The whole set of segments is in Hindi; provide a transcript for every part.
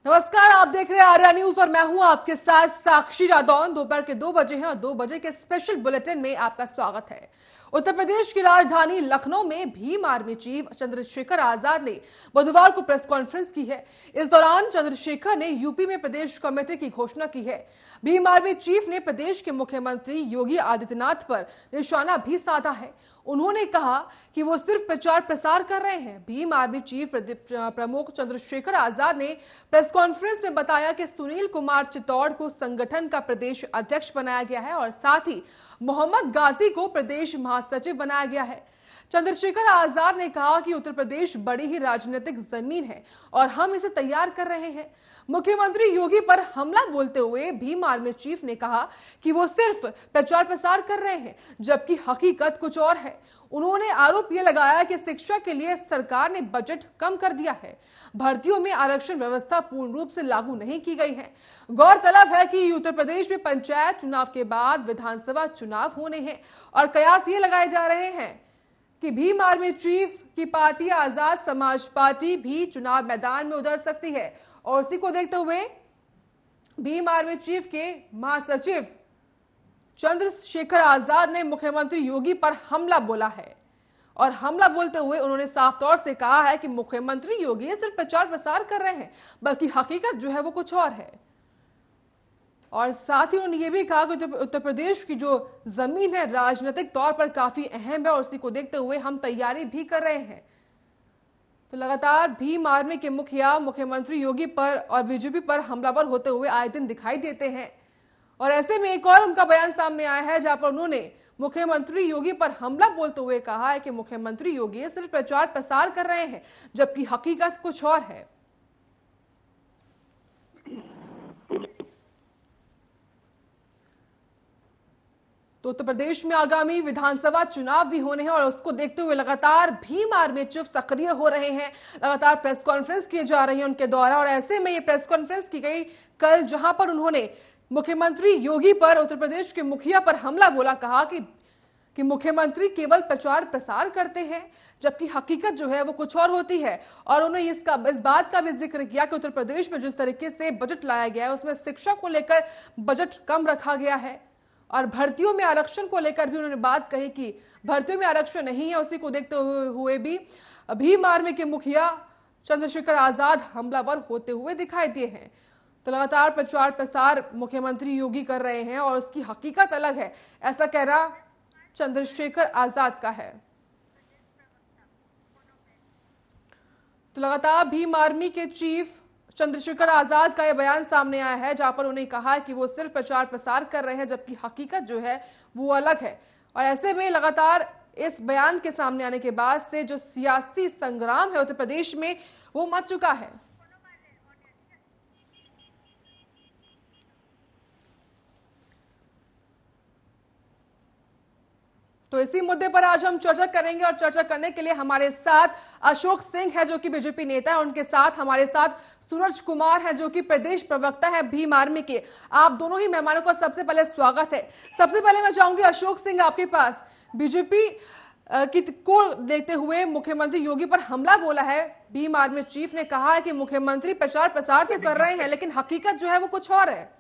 नमस्कार, आप देख रहे हैं आर्या न्यूज और मैं हूं आपके साथ साक्षी रादौन। दोपहर के 2 बजे हैं और 2 बजे के स्पेशल बुलेटिन में आपका स्वागत है। उत्तर प्रदेश की राजधानी लखनऊ में भीम आर्मी चीफ चंद्रशेखर आजाद ने बुधवार को प्रेस कॉन्फ्रेंस की है। इस दौरान चंद्रशेखर ने यूपी में प्रदेश कमेटी की घोषणा की है। भीम आर्मी चीफ ने प्रदेश के मुख्यमंत्री योगी आदित्यनाथ पर निशाना भी साधा है। उन्होंने कहा कि वो सिर्फ प्रचार प्रसार कर रहे हैं। भीम आर्मी चीफ प्रमुख चंद्रशेखर आजाद ने प्रेस कॉन्फ्रेंस में बताया कि सुनील कुमार चित्तौड़ को संगठन का प्रदेश अध्यक्ष बनाया गया है और साथ ही मोहम्मद गाजी को प्रदेश महासचिव बनाया गया है। चंद्रशेखर आजाद ने कहा कि उत्तर प्रदेश बड़ी ही राजनीतिक जमीन है और हम इसे तैयार कर रहे हैं। मुख्यमंत्री योगी पर हमला बोलते हुए भीम आर्मी चीफ ने कहा कि वो सिर्फ प्रचार प्रसार कर रहे हैं, जबकि हकीकत कुछ और है। उन्होंने आरोप यह लगाया कि शिक्षा के लिए सरकार ने बजट कम कर दिया है। भर्तियों में आरक्षण व्यवस्था पूर्ण रूप से लागू नहीं की गई है। गौरतलब है कि उत्तर प्रदेश में पंचायत चुनाव के बाद विधानसभा चुनाव होने हैं और कयास ये लगाए जा रहे हैं कि भीम आर्मी चीफ की पार्टी आजाद समाज पार्टी भी चुनाव मैदान में उतर सकती है। और उसी को देखते हुए भीम आर्मी चीफ के महासचिव चंद्रशेखर आजाद ने मुख्यमंत्री योगी पर हमला बोला है और हमला बोलते हुए उन्होंने साफ तौर से कहा है कि मुख्यमंत्री योगी सिर्फ प्रचार प्रसार कर रहे हैं, बल्कि हकीकत जो है वो कुछ और है। और साथ ही उन्होंने ये भी कहा कि उत्तर प्रदेश की जो जमीन है राजनीतिक तौर पर काफी अहम है और उसी को देखते हुए हम तैयारी भी कर रहे हैं। तो लगातार भीम आर्मी के मुखिया मुख्यमंत्री योगी पर और बीजेपी पर हमलावर होते हुए आए दिन दिखाई देते हैं और ऐसे में एक और उनका बयान सामने आया है जहां पर उन्होंने मुख्यमंत्री योगी पर हमला बोलते हुए कहा है कि मुख्यमंत्री योगी सिर्फ प्रचार प्रसार कर रहे हैं, जबकि हकीकत कुछ और है। तो उत्तर प्रदेश में आगामी विधानसभा चुनाव भी होने हैं और उसको देखते हुए लगातार भीम आर्मी चीफ सक्रिय हो रहे हैं। लगातार प्रेस कॉन्फ्रेंस की जा रही है उनके द्वारा और ऐसे में ये प्रेस कॉन्फ्रेंस की गई कल, जहां पर उन्होंने मुख्यमंत्री योगी पर, उत्तर प्रदेश के मुखिया पर हमला बोला। कहा कि मुख्यमंत्री केवल प्रचार प्रसार करते हैं, जबकि हकीकत जो है वो कुछ और होती है। और उन्होंने इस बात का भी जिक्र किया कि उत्तर प्रदेश में जिस तरीके से बजट लाया गया है उसमें शिक्षा को लेकर बजट कम रखा गया है और भर्तियों में आरक्षण को लेकर भी उन्होंने बात कही कि भर्तियों में आरक्षण नहीं है। उसी को देखते हुए भी भीम आर्मी के मुखिया चंद्रशेखर आजाद हमलावर होते हुए दिखाई दिए हैं। तो लगातार प्रचार प्रसार मुख्यमंत्री योगी कर रहे हैं और उसकी हकीकत अलग है, ऐसा कहना चंद्रशेखर आजाद का है। तो लगातार भीम आर्मी के चीफ चंद्रशेखर आजाद का यह बयान सामने आया है जहां पर उन्होंने कहा है कि वो सिर्फ प्रचार प्रसार कर रहे हैं, जबकि हकीकत जो है वो अलग है। और ऐसे में लगातार इस बयान के सामने आने के बाद से जो सियासी संग्राम है उत्तर प्रदेश में वो मच चुका है। तो इसी मुद्दे पर आज हम चर्चा करेंगे और चर्चा करने के लिए हमारे साथ अशोक सिंह है जो कि बीजेपी नेता है, उनके साथ हमारे साथ सूरज कुमार है जो कि प्रदेश प्रवक्ता है भीम आर्मी के। आप दोनों ही मेहमानों का सबसे पहले स्वागत है। सबसे पहले मैं चाहूंगी अशोक सिंह आपके पास, बीजेपी को देखते हुए मुख्यमंत्री योगी पर हमला बोला है। भीम आर्मी चीफ ने कहा है कि मुख्यमंत्री प्रचार प्रसार तो कर रहे हैं, लेकिन हकीकत जो है वो कुछ और है।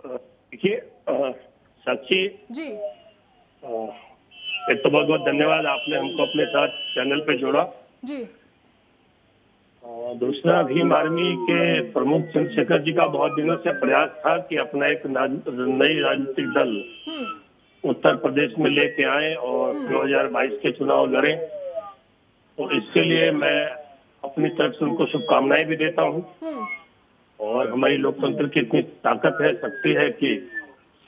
देखिए साक्षी जी, एक तो बहुत बहुत धन्यवाद, आपने हमको अपने साथ चैनल पे जोड़ा जी। दूसरा, भीम आर्मी के प्रमुख चंद्रशेखर जी का बहुत दिनों से प्रयास था कि अपना एक नई राजनीतिक दल उत्तर प्रदेश में लेके आए और 2022 के चुनाव लड़े। तो इसके लिए मैं अपनी तरफ से उनको शुभकामनाएं भी देता हूं। और हमारी लोकतंत्र की इतनी ताकत है, शक्ति है कि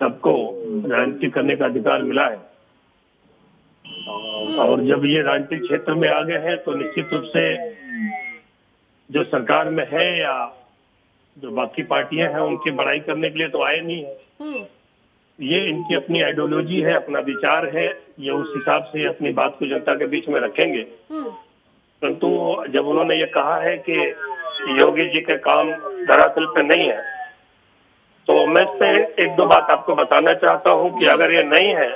सबको राजनीति करने का अधिकार मिला है। और जब ये राजनीतिक क्षेत्र में आ गए हैं तो निश्चित रूप से जो सरकार में है या जो बाकी पार्टियां हैं उनकी बड़ाई करने के लिए तो आए नहीं है। ये इनकी अपनी आइडियोलॉजी है, अपना विचार है, ये उस हिसाब से अपनी बात को जनता के बीच में रखेंगे। परंतु जब उन्होंने ये कहा है कि योगी जी के काम धरातल पे नहीं है, तो मैं इससे एक दो बात आपको बताना चाहता हूं कि अगर ये नहीं है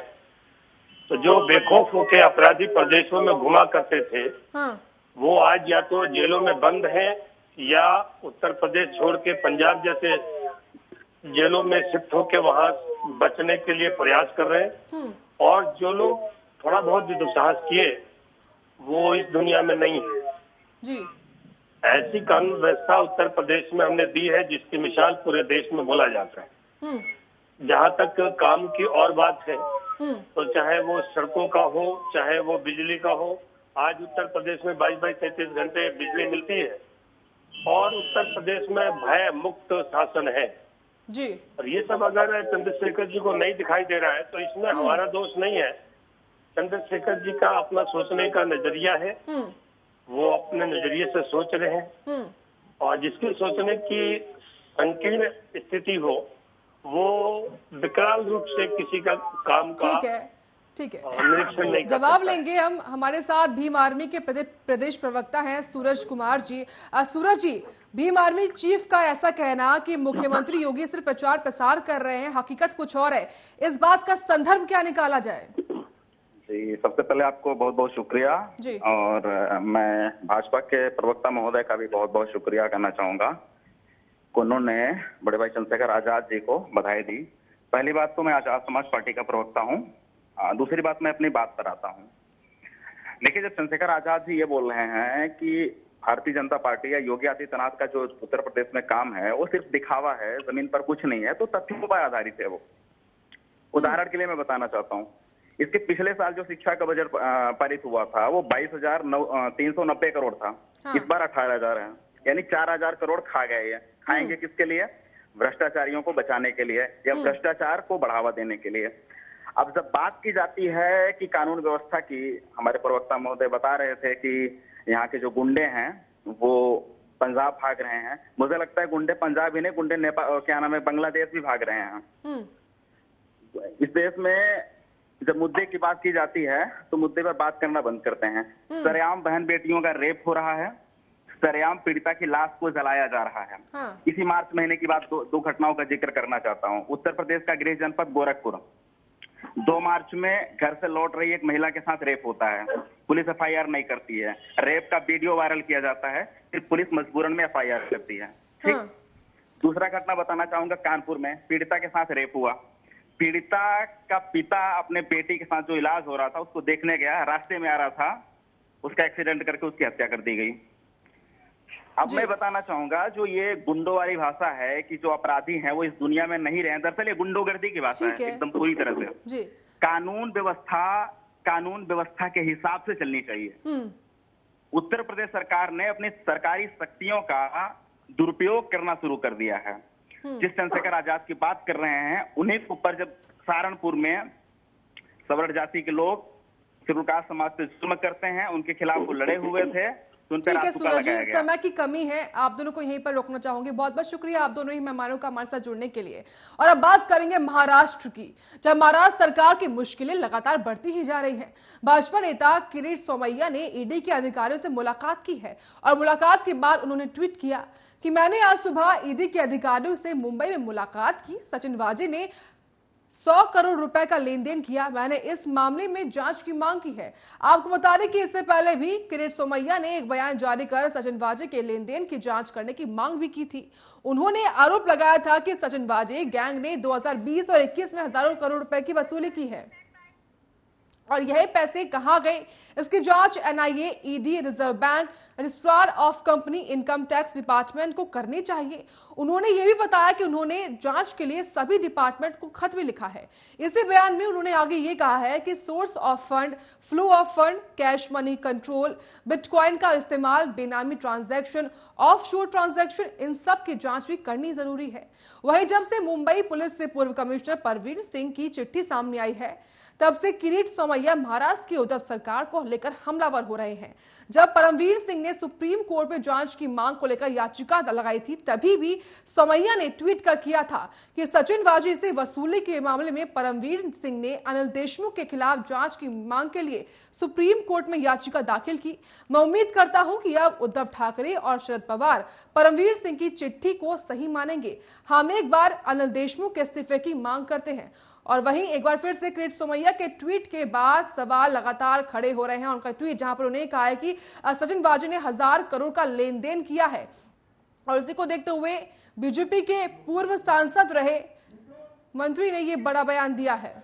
तो जो बेखौफ होकर अपराधी प्रदेशों में घुमा करते थे, वो आज या तो जेलों में बंद है या उत्तर प्रदेश छोड़ के पंजाब जैसे जेलों में शिफ्ट होकर वहां बचने के लिए प्रयास कर रहे हैं। और जो लोग थोड़ा बहुत भी दुस्साहस किए वो इस दुनिया में नहीं है जी। ऐसी कानून व्यवस्था उत्तर प्रदेश में हमने दी है जिसकी मिसाल पूरे देश में बोला जाता है। जहाँ तक काम की और बात है तो चाहे वो सड़कों का हो चाहे वो बिजली का हो, आज उत्तर प्रदेश में 22-23 घंटे बिजली मिलती है और उत्तर प्रदेश में भय मुक्त शासन है जी। और ये सब अगर चंद्रशेखर जी को नहीं दिखाई दे रहा है तो इसमें हमारा दोष नहीं है। चंद्रशेखर जी का अपना सोचने का नजरिया है, वो अपने नजरिए से सोच रहे हैं और जिसकी सोचने की संकीर्ण स्थिति हो वो विकराल रूप से किसी का काम का ठीक है निरीक्षण नहीं कर जवाब सकता। लेंगे हम। हमारे साथ भीम आर्मी के प्रदेश प्रवक्ता हैं सूरज कुमार जी। सूरज जी, भीम आर्मी चीफ का ऐसा कहना कि मुख्यमंत्री योगी सिर्फ प्रचार प्रसार कर रहे हैं, हकीकत कुछ और है, इस बात का संदर्भ क्या निकाला जाए? जी, सबसे पहले आपको बहुत बहुत शुक्रिया जी। और मैं भाजपा के प्रवक्ता महोदय का भी बहुत बहुत शुक्रिया करना चाहूंगा। उन्होंने बड़े भाई चंद्रशेखर आजाद जी को बधाई दी। पहली बात तो मैं आजाद समाज पार्टी का प्रवक्ता हूँ, दूसरी बात मैं अपनी बात पर आता हूँ। देखिए, जब चंद्रशेखर आजाद जी ये बोल रहे हैं कि भारतीय जनता पार्टी या योगी आदित्यनाथ का जो उत्तर प्रदेश में काम है वो सिर्फ दिखावा है, जमीन पर कुछ नहीं है, तो तथ्यों पर आधारित है वो। उदाहरण के लिए मैं बताना चाहता हूँ, इसके पिछले साल जो शिक्षा का बजट पारित हुआ था वो 22,390 करोड़ था। इस बार 18,000 है, यानी 4,000 करोड़ खा गए हैं। खाएंगे किसके लिए? भ्रष्टाचारियों को बचाने के लिए या भ्रष्टाचार को बढ़ावा देने के लिए। अब जब बात की जाती है कि कानून व्यवस्था की, हमारे प्रवक्ता महोदय बता रहे थे कि यहाँ के जो गुंडे हैं वो पंजाब भाग रहे हैं। मुझे लगता है गुंडे पंजाब ही नहीं, गुंडे नेपाल, क्या नाम है, बांग्लादेश भी भाग रहे हैं। इस देश में जब मुद्दे की बात की जाती है तो मुद्दे पर बात करना बंद करते हैं। सरेआम बहन बेटियों का रेप हो रहा है, सरेआम पीड़िता की लाश को जलाया जा रहा है। इसी मार्च महीने की बात दो घटनाओं का जिक्र करना चाहता हूँ। उत्तर प्रदेश का गृह जनपद गोरखपुर, 2 मार्च में घर से लौट रही एक महिला के साथ रेप होता है, पुलिस एफआईआर नहीं करती है, रेप का वीडियो वायरल किया जाता है, फिर पुलिस मजबूरन में एफआईआर करती है। ठीक। दूसरा घटना बताना चाहूंगा, कानपुर में पीड़िता के साथ रेप हुआ। पीड़िता का पिता अपने बेटी के साथ जो इलाज हो रहा था उसको देखने गया, रास्ते में आ रहा था, उसका एक्सीडेंट करके उसकी हत्या कर दी गई। अब मैं बताना चाहूंगा, जो ये गुंडों वाली भाषा है कि जो अपराधी हैं वो इस दुनिया में नहीं रहे, दरअसल ये गुंडोगर्दी की भाषा है एकदम पूरी तरह से। जी। कानून व्यवस्था के हिसाब से चलनी चाहिए। उत्तर प्रदेश सरकार ने अपनी सरकारी शक्तियों का दुरुपयोग करना शुरू कर दिया है। जिस चंद्रशेखर आजाद की बात कर रहे हैं उन्हीं के ऊपर जब सहारनपुर में सवर्ण जाति के लोग शेड्यूल कास्ट समाज से जुल्म करते हैं, उनके खिलाफ वो लड़े हुए थे। ठीक है सूरज जी, समय की कमी है, आप दोनों को यहीं पर रोकना चाहूंगी। बहुत बहुत शुक्रिया आप दोनों ही मेहमानों का हमारे साथ जुड़ने के लिए। और अब बात करेंगे महाराष्ट्र की, जब महाराष्ट्र सरकार की मुश्किलें लगातार बढ़ती ही जा रही हैं। भाजपा नेता किरीट सोमैया ने ईडी के अधिकारियों से मुलाकात की है और मुलाकात के बाद उन्होंने ट्वीट किया कि मैंने आज सुबह ईडी के अधिकारियों से मुंबई में मुलाकात की। सचिन वाजे ने 100 करोड़ रुपए का लेन देन किया, मैंने इस मामले में जांच की मांग की है। आपको बता दें कि इससे पहले भी किरीट सोमैया ने एक बयान जारी कर सचिन वाजे के लेन देन की जांच करने की मांग भी की थी। उन्होंने आरोप लगाया था कि सचिन वाजे गैंग ने 2020 और 21 में हजारों करोड़ रुपए की वसूली की है और यह पैसे कहां गए, इसकी जांच NIA, ED, reserve bank, registrar of company, income tax department को करनी चाहिए। उन्होंने यह भी बताया कि उन्होंने जांच के लिए सभी डिपार्टमेंट को खत भी लिखा है। इसी बयान में उन्होंने आगे ये कहा है कि source of fund, flow of fund, cash money control, bitcoin का इस्तेमाल, बेनामी ट्रांजैक्शन, ऑफशोर ट्रांजैक्शन, इन सब की जांच भी करनी जरूरी है। वहीं जब से मुंबई पुलिस से पूर्व कमिश्नर परवीर सिंह की चिट्ठी सामने आई है, तब से किरीट सोमैया महाराष्ट्र की उद्धव सरकार को लेकर हमलावर हो रहे हैं। जब परमवीर सिंह ने सुप्रीम कोर्ट में जांच की मांग को लेकर याचिका लगाई थी, तभी भी सोमैया ने ट्वीट कर किया था कि सचिन वाजे से वसूली के मामले में परमवीर सिंह ने अनिल देशमुख के खिलाफ जांच की मांग के लिए सुप्रीम कोर्ट में याचिका दाखिल की। मैं उम्मीद करता हूं कि अब उद्धव ठाकरे और शरद पवार परमवीर सिंह की चिट्ठी को सही मानेंगे। हम एक बार अनिल देशमुख के इस्तीफे की मांग करते हैं। और वहीं एक बार फिर से किरीट सोमैया के ट्वीट के बाद सवाल लगातार खड़े हो रहे हैं। उनका ट्वीट जहां पर उन्होंने कहा है कि सचिन वाजे ने 1000 करोड़ का लेन देन किया है और इसी को देखते हुए बीजेपी के पूर्व सांसद रहे मंत्री ने यह बड़ा बयान दिया है।